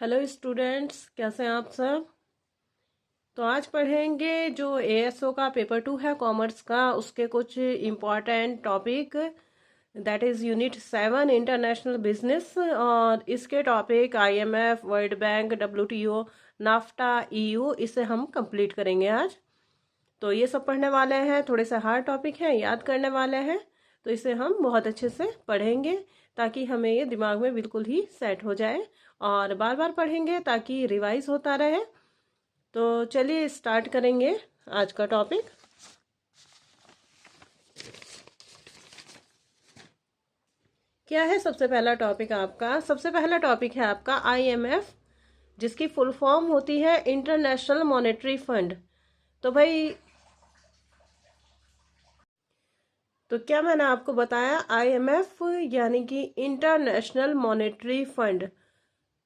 Hello students, कैसे हैं आप सब। तो आज पढ़ेंगे जो एएसओ का पेपर 2 है कॉमर्स का, उसके कुछ important topic, that is unit 7 international business. और इसके topic IMF, world bank, WTO, NAFTA, EU, इसे हम कंप्लीट करेंगे आज। तो ये सब पढ़ने वाले हैं, थोड़े से हार्ड टॉपिक हैं, याद करने वाले हैं। तो इसे हम बहुत अच्छे से पढ़ेंगे ताकि हमें ये दिमाग में बिल्कुल ही सेट हो जाए, और बार बार पढ़ेंगे ताकि रिवाइज होता रहे। तो चलिए स्टार्ट करेंगे आज का टॉपिक। क्या है सबसे पहला टॉपिक आपका? सबसे पहला टॉपिक है आपका आईएमएफ, जिसकी फुल फॉर्म होती है इंटरनेशनल मॉनेटरी फंड। तो भाई, तो क्या मैंने आपको बताया, आईएमएफ यानी कि इंटरनेशनल मॉनेटरी फंड,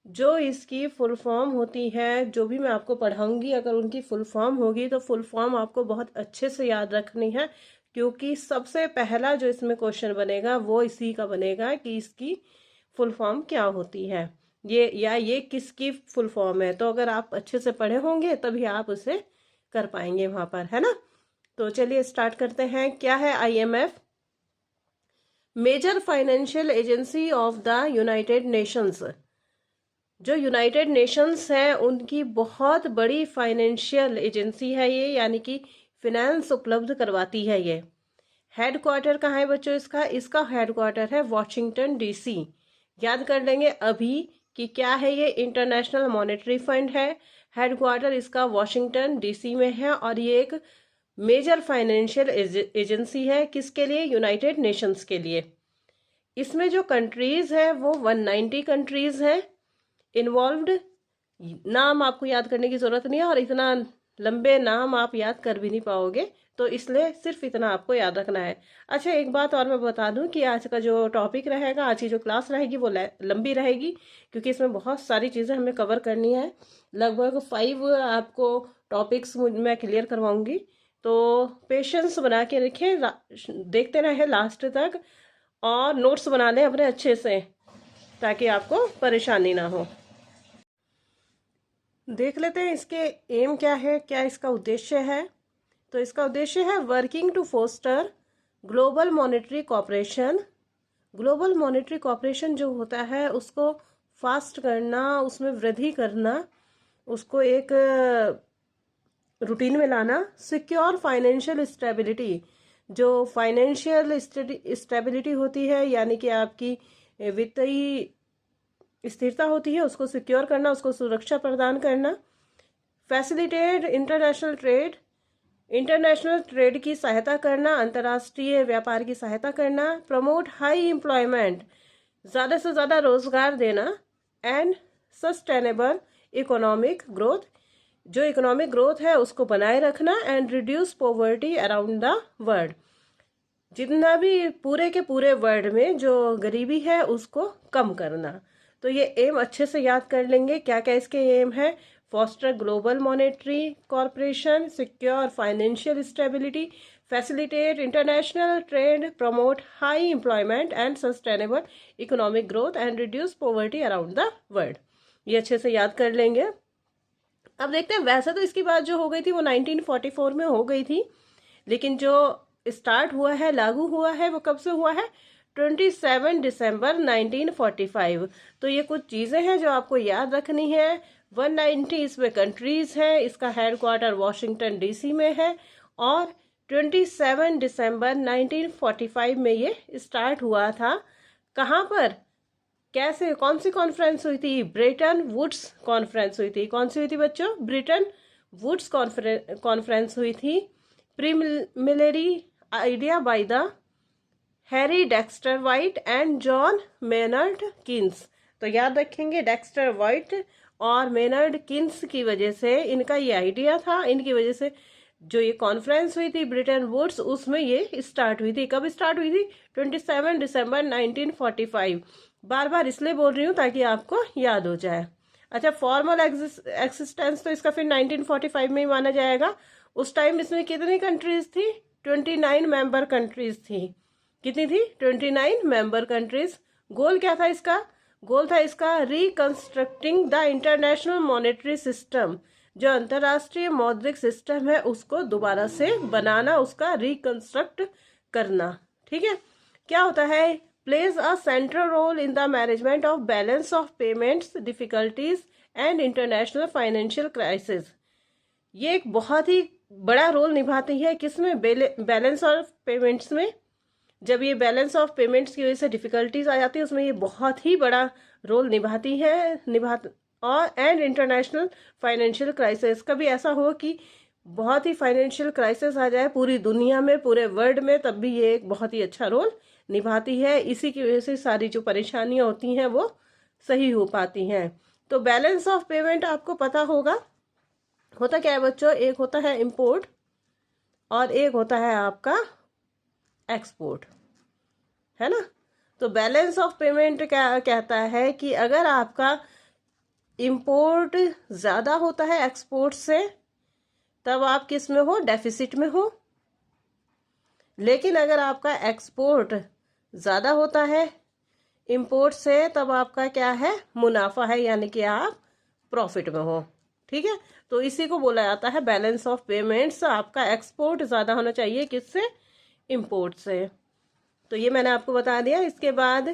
जो इसकी फुल फॉर्म होती है, जो भी मैं आपको पढ़ाऊंगी अगर उनकी फुल फॉर्म होगी तो फुल फॉर्म आपको बहुत अच्छे से याद रखनी है, क्योंकि सबसे पहला जो इसमें क्वेश्चन बनेगा वो इसी का बनेगा कि इसकी फुल फॉर्म क्या होती है, ये किसकी फुल फॉर्म है। तो अगर आप अच्छे से पढ़े होंगे तभी आप उसे कर पाएंगे वहां पर, है ना। तो चलिए स्टार्ट करते हैं। क्या है IMF? Major financial agency of the United Nations. जो यूनाइटेड नेशंस हैं उनकी बहुत बड़ी फाइनेंशियल एजेंसी है ये, यानी कि फिनेंस उपलब्ध करवाती है ये। हेड क्वार्टर कहाँ है बच्चों इसका? इसका हेड क्वार्टर है वॉशिंगटन डीसी। याद कर लेंगे अभी कि क्या है ये, इंटरनेशनल मॉनेटरी फंड है, हेड क्वार्टर इसका वॉशिंगटन डीसी में है, और ये एक मेजर फाइनेंशियल एजेंसी है। किसके लिए? यूनाइटेड नेशंस के लिए। इसमें जो कंट्रीज है वो 190 कंट्रीज हैं इन्वॉल्व्ड। नाम आपको याद करने की जरूरत नहीं है, और इतना लंबे नाम आप याद कर भी नहीं पाओगे, तो इसलिए सिर्फ इतना आपको याद रखना है। अच्छा, एक बात और मैं बता दूं कि आज का जो टॉपिक रहेगा, आज की जो क्लास रहेगी वो लंबी रहेगी, क्योंकि इसमें बहुत सारी चीज़ें हमें कवर करनी है। लगभग 5 आपको टॉपिक्स मैं क्लियर करवाऊंगी। तो पेशेंस बना के रखें, देखते रहे लास्ट तक, और नोट्स बना लें अपने अच्छे से ताकि आपको परेशानी ना हो। देख लेते हैं इसके एम क्या है, क्या इसका उद्देश्य है। तो इसका उद्देश्य है working to foster global monetary cooperation. Global monetary cooperation जो होता है उसको फास्ट करना, उसमें वृद्धि करना, उसको एक रूटीन में लाना। सिक्योर फाइनेंशियल स्टेबिलिटी, जो फाइनेंशियल स्टेबिलिटी होती है यानी कि आपकी वित्तीय स्थिरता होती है, उसको सिक्योर करना, उसको सुरक्षा प्रदान करना। Facilitate international trade, international trade की सहायता करना, अंतर्राष्ट्रीय व्यापार की सहायता करना। प्रमोट हाई एम्प्लॉयमेंट, ज़्यादा से ज़्यादा रोजगार देना। एंड सस्टेनेबल इकोनॉमिक ग्रोथ, जो इकोनॉमिक ग्रोथ है उसको बनाए रखना। And reduce poverty around the world, जितना भी पूरे के पूरे वर्ल्ड में जो गरीबी है उसको कम करना। तो ये एम अच्छे से याद कर लेंगे। क्या क्या इसके एम है? Foster global monetary corporation, secure financial stability, facilitate international trade, promote high employment and sustainable economic growth, and reduce poverty around the world. ये अच्छे से याद कर लेंगे। अब देखते हैं, वैसे तो इसकी बात जो हो गई थी वो 1944 में हो गई थी, लेकिन जो स्टार्ट हुआ है, लागू हुआ है, वो कब से हुआ है? 27 दिसंबर 1945। तो ये कुछ चीज़ें हैं जो आपको याद रखनी है। 190 इसमें कंट्रीज है, इसका हेड क्वार्टर वॉशिंगटन डीसी में है, और 27 दिसंबर 1945 में ये स्टार्ट हुआ था। कहाँ पर, कैसे, कौन सी कॉन्फ्रेंस हुई थी? ब्रेटन वुड्स कॉन्फ्रेंस हुई थी। कौन सी हुई थी बच्चों? ब्रेटन वुड्स कॉन्फ्रेंस हुई थी। Preliminary idea by the Harry Dexter White and John Maynard Keynes. तो याद रखेंगे, डेक्स्टर वाइट और मेनर्ड किन्स की वजह से, इनका ये आइडिया था, इनकी वजह से जो ये कॉन्फ्रेंस हुई थी ब्रिटेन वुड्स, उसमें ये स्टार्ट हुई थी। कब स्टार्ट हुई थी? 27 दिसंबर 1945। बार बार इसलिए बोल रही हूँ ताकि आपको याद हो जाए। अच्छा, फॉर्मल एक्सिस्टेंस तो इसका फिर 1945 में ही माना जाएगा। उस टाइम इसमें कितनी कंट्रीज थी? 29 मेंबर कंट्रीज थी। कितनी थी? 29 मेंबर कंट्रीज। गोल क्या था इसका? गोल था इसका reconstructing the international monetary system, जो अंतर्राष्ट्रीय मौद्रिक सिस्टम है उसको दोबारा से बनाना, उसका रिकंस्ट्रक्ट करना। ठीक है, क्या होता है, plays a central role in the management of balance of payments difficulties and international financial crisis. ये एक बहुत ही बड़ा रोल निभाती है किसमें, बैलेंस ऑफ पेमेंट्स में। जब ये बैलेंस ऑफ पेमेंट्स की वजह से डिफिकल्टीज आ जाती है उसमें ये बहुत ही बड़ा रोल निभाती है और एंड इंटरनेशनल फाइनेंशियल क्राइसिस। कभी ऐसा हो कि बहुत ही फाइनेंशियल क्राइसिस आ जाए पूरी दुनिया में, पूरे वर्ल्ड में, तब भी ये एक बहुत ही अच्छा रोल निभाती है। इसी की वजह से सारी जो परेशानियां होती हैं वो सही हो पाती हैं। तो बैलेंस ऑफ पेमेंट आपको पता होगा होता क्या है बच्चों, एक होता है इंपोर्ट और एक होता है आपका एक्सपोर्ट, है ना। तो बैलेंस ऑफ पेमेंट क्या कहता है कि अगर आपका इंपोर्ट ज़्यादा होता है एक्सपोर्ट से तब आप किस में हो, डेफिसिट में हो। लेकिन अगर आपका एक्सपोर्ट ज़्यादा होता है इंपोर्ट से तब आपका क्या है, मुनाफा है, यानी कि आप प्रॉफिट में हो। ठीक है, तो इसी को बोला जाता है बैलेंस ऑफ पेमेंट्स। आपका एक्सपोर्ट ज़्यादा होना चाहिए किससे, इंपोर्ट से। तो ये मैंने आपको बता दिया। इसके बाद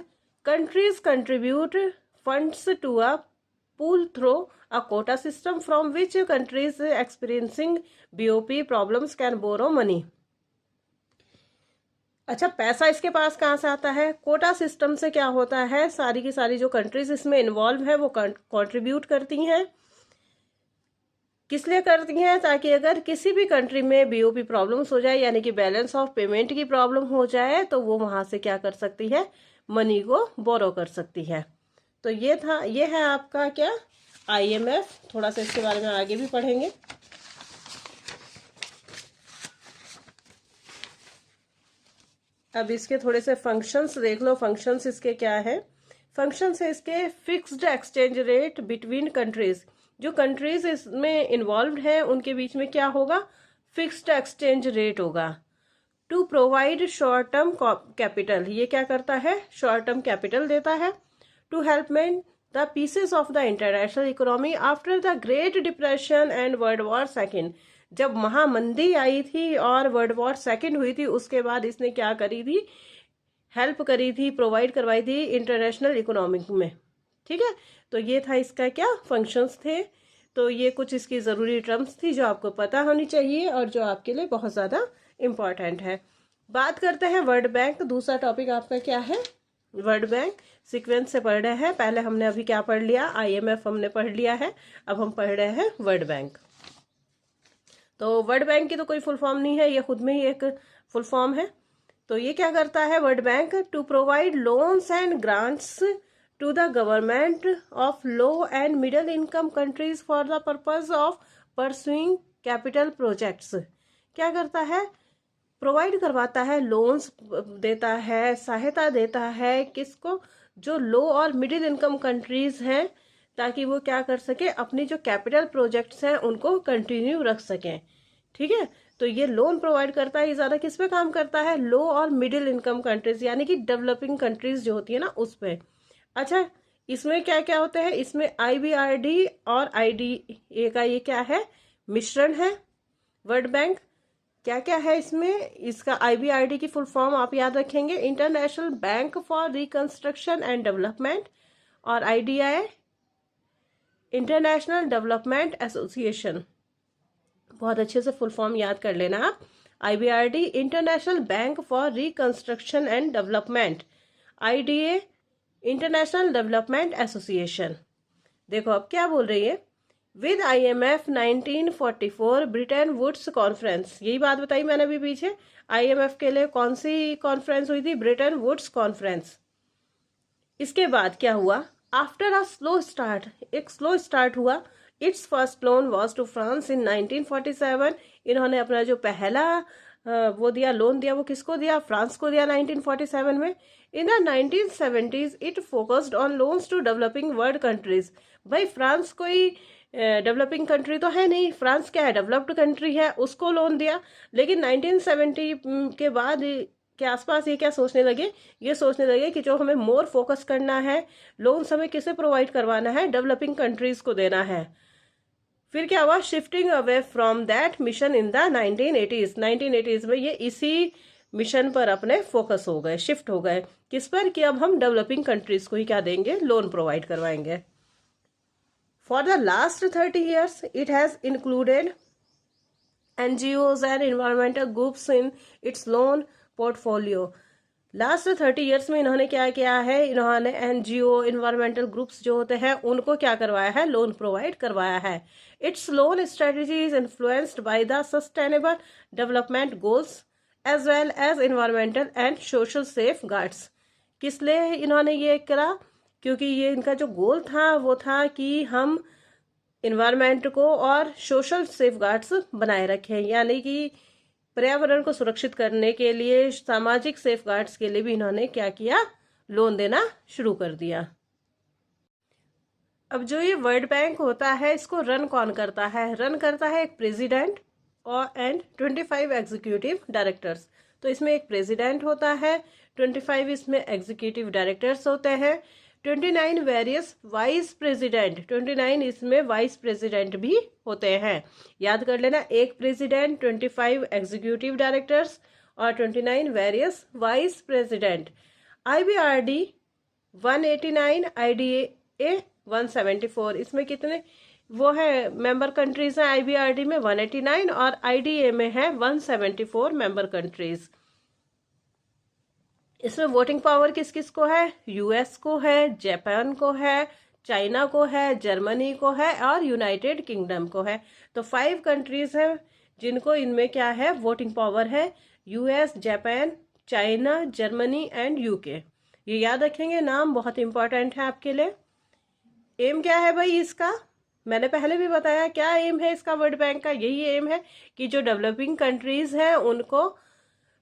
countries contribute funds to a pool through a quota system from which countries experiencing BOP problems can borrow money. अच्छा, पैसा इसके पास कहाँ से आता है, कोटा सिस्टम से। क्या होता है, सारी की सारी जो कंट्रीज इसमें इन्वॉल्व है वो कंट्रीब्यूट करती हैं। किस लिए करती हैं, ताकि अगर किसी भी कंट्री में बीओपी प्रॉब्लम्स हो जाए, यानी कि बैलेंस ऑफ पेमेंट की प्रॉब्लम हो जाए, तो वो वहां से क्या कर सकती है, मनी को बोरो कर सकती है। तो ये है आपका क्या, आईएमएफ। थोड़ा सा इसके बारे में आगे भी पढ़ेंगे। अब इसके थोड़े से फंक्शंस देख लो। फंक्शंस इसके क्या है, फंक्शंस है इसके fixed exchange rate between countries. जो कंट्रीज इसमें इन्वॉल्व है उनके बीच में क्या होगा, फिक्स्ड एक्सचेंज रेट होगा। To provide short term capital, ये क्या करता है, शॉर्ट टर्म कैपिटल देता है। To help mend the pieces of the international economy after the great depression and world war second. जब महामंदी आई थी और वर्ल्ड वॉर सेकेंड हुई थी, उसके बाद इसने क्या करी थी, हेल्प करी थी, प्रोवाइड करवाई थी इंटरनेशनल इकोनॉमिक में। ठीक है, तो ये था इसका क्या, फंक्शंस थे। तो ये कुछ इसकी ज़रूरी टर्म्स थी जो आपको पता होनी चाहिए और जो आपके लिए बहुत ज़्यादा इम्पॉर्टेंट है। बात करते हैं वर्ल्ड बैंक। दूसरा टॉपिक आपका क्या है, वर्ल्ड बैंक। सीक्वेंस से पढ़ रहे हैं। पहले हमने अभी क्या पढ़ लिया, आईएमएफ हमने पढ़ लिया है, अब हम पढ़ रहे हैं वर्ल्ड बैंक। तो वर्ल्ड बैंक की तो कोई फुल फॉर्म नहीं है, ये खुद में ही एक फुल फॉर्म है। तो ये क्या करता है World Bank, to provide loans and grants to the government of low and middle income countries for the purpose of pursuing capital projects. क्या करता है, प्रोवाइड करवाता है, लोन्स देता है, सहायता देता है किसको, जो लो और मिडिल इनकम कंट्रीज हैं, ताकि वो क्या कर सके, अपनी जो कैपिटल प्रोजेक्ट्स हैं उनको कंटिन्यू रख सकें। ठीक है, तो ये लोन प्रोवाइड करता है, ये ज़्यादा किस पे काम करता है, लो और मिडिल इनकम कंट्रीज, यानी कि डेवलपिंग कंट्रीज जो होती है ना उस पे। अच्छा, इसमें क्या क्या होता है, इसमें आईबीआरडी और आईडीए का ये क्या है, मिश्रण है। वर्ल्ड बैंक क्या क्या है इसमें, इसका आईबीआरडी की फुल फॉर्म आप याद रखेंगे, International Bank for Reconstruction and Development, और आईडीआई इंटरनेशनल डेवलपमेंट एसोसिएशन। बहुत अच्छे से फुल फॉर्म याद कर लेना आप। IBRD International Bank for Reconstruction and Development, IDA International Development Association. देखो अब क्या बोल रही है, with IMF 1944 Bretton Woods conference. यही बात बताई मैंने अभी पीछे, आईएमएफ के लिए कौन सी कॉन्फ्रेंस हुई थी, ब्रिटेन वुड्स कॉन्फ्रेंस। इसके बाद क्या हुआ, आफ्टर अ स्लो स्टार्ट, एक स्लो स्टार्ट हुआ। Its first loan was to France in 1947। इन्होंने अपना जो पहला वो दिया, लोन दिया, वो किसको दिया, फ्रांस को दिया 1947 में। In the 1970s it focused on loans to developing world countries. भाई फ्रांस कोई डेवलपिंग कंट्री तो है नहीं, फ्रांस क्या है, डेवलप्ड कंट्री है, उसको लोन दिया। लेकिन 1970 के बाद के आसपास ये क्या सोचने लगे, ये सोचने लगे कि जो हमें मोर फोकस करना है, लोन्स हमें किसे प्रोवाइड करवाना है, डेवलपिंग कंट्रीज को देना है। फिर क्या हुआ, shifting away from that mission in the 1980s। 1980s में ये इसी मिशन पर अपने फोकस हो गए, शिफ्ट हो गए। किस पर, कि अब हम डेवलपिंग कंट्रीज को ही क्या देंगे, लोन प्रोवाइड करवाएंगे। For the last 30 years it has included NGOs and environmental groups in its loan portfolio। Last 30 years में इन्होंने क्या किया है, इन्होंने NGO इन्वायरमेंटल ग्रुप्स जो होते हैं उनको क्या करवाया है, लोन प्रोवाइड करवाया है। Its loan strategy is influenced by the sustainable development goals as well as environmental and social safeguards. किस लिए इन्होंने ये करा, क्योंकि ये इनका जो गोल था वो था कि हम इन्वायरमेंट को और सोशल सेफ गार्ड्स बनाए रखें, यानी कि पर्यावरण को सुरक्षित करने के लिए, सामाजिक सेफ गार्ड्स के लिए भी इन्होंने क्या किया, लोन देना शुरू कर दिया। अब जो ये वर्ल्ड बैंक होता है, इसको रन कौन करता है, रन करता है एक प्रेसिडेंट और एंड 25 एग्जीक्यूटिव डायरेक्टर्स। तो इसमें एक प्रेसिडेंट होता है, 25 इसमें एग्जीक्यूटिव डायरेक्टर्स होते हैं, 29 वेरियस वाइस प्रेसिडेंट, 29 इसमें वाइस प्रेसिडेंट भी होते हैं। याद कर लेना, एक प्रेसिडेंट, 25 एग्जीक्यूटिव डायरेक्टर्स और 29 various vice president. IBRD 189, IDA 174, इसमें कितने वो है मेंबर कंट्रीज हैं, IBRD में 189 और IDA में है 174 मेंबर कंट्रीज। इसमें वोटिंग पावर किस किस को है, US को है, जापान को है, चाइना को है, जर्मनी को है और यूनाइटेड किंगडम को है। तो 5 कंट्रीज हैं जिनको इनमें क्या है, वोटिंग पावर है, US, Japan, China, Germany and UK। ये याद रखेंगे, नाम बहुत इंपॉर्टेंट है आपके लिए। एम क्या है भाई इसका, मैंने पहले भी बताया क्या एम है इसका, वर्ल्ड बैंक का यही एम है कि जो डेवलपिंग कंट्रीज हैं उनको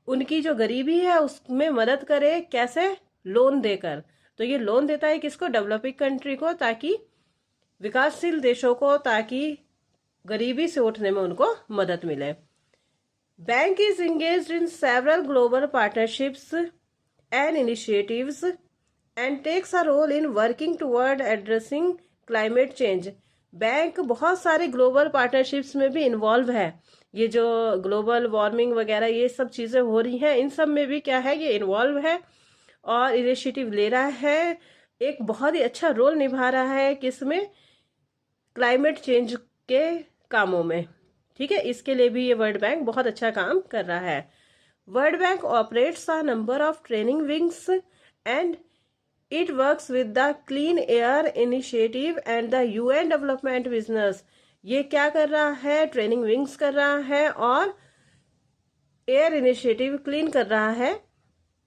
उनकी जो गरीबी है उसमें मदद करे, कैसे, लोन देकर। तो ये लोन देता है किसको, डेवलपिंग कंट्री को, ताकि विकासशील देशों को, ताकि गरीबी से उठने में उनको मदद मिले। Bank is engaged in several global partnerships and initiatives and takes a role in working toward addressing climate change. Bank बहुत सारे ग्लोबल पार्टनरशिप्स में भी इन्वॉल्व है। ये जो ग्लोबल वार्मिंग वगैरह ये सब चीज़ें हो रही हैं, इन सब में भी क्या है, ये इन्वॉल्व है और इनिशिएटिव ले रहा है, एक बहुत ही अच्छा रोल निभा रहा है किसमें, क्लाइमेट चेंज के कामों में। ठीक है, इसके लिए भी ये वर्ल्ड बैंक बहुत अच्छा काम कर रहा है। World bank operates a number of training wings and it works with the clean air initiative and the UN development business. ये क्या कर रहा है, ट्रेनिंग विंग्स कर रहा है और एयर इनिशिएटिव क्लीन कर रहा है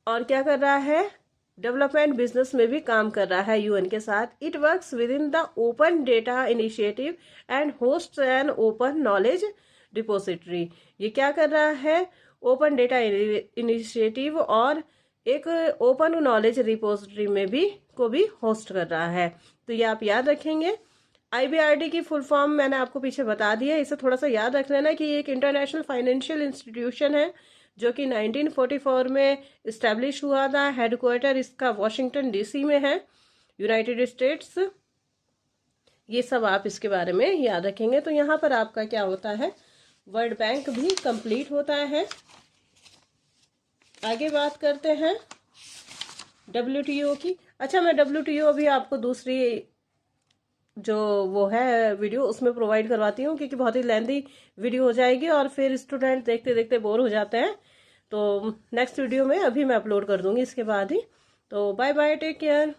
और क्या कर रहा है, डेवलपमेंट बिजनेस में भी काम कर रहा है UN के साथ। It works with in the open data initiative and host an open knowledge depository. ये क्या कर रहा है, ओपन डेटा इनिशिएटिव और एक ओपन नॉलेज रिपोजिटरी में भी को भी होस्ट कर रहा है। तो ये आप याद रखेंगे। IBRD की फुल फॉर्म मैंने आपको पीछे बता दी है, इसे थोड़ा सा याद रख लेना कि ये एक इंटरनेशनल फाइनेंशियल इंस्टीट्यूशन है जो कि 1944 में इस्टेब्लिश हुआ था। हेडक्वार्टर इसका वॉशिंगटन DC में है, यूनाइटेड स्टेट्स। ये सब आप इसके बारे में याद रखेंगे। तो यहाँ पर आपका क्या होता है, वर्ल्ड बैंक भी कंप्लीट होता है। आगे बात करते हैं WTO की। अच्छा, मैं WTO अभी आपको दूसरी जो वो है वीडियो उसमें प्रोवाइड करवाती हूँ, क्योंकि बहुत ही लेंथी वीडियो हो जाएगी और फिर स्टूडेंट देखते देखते बोर हो जाते हैं। तो नेक्स्ट वीडियो में अभी मैं अपलोड कर दूंगी इसके बाद ही। तो बाय बाय, टेक केयर।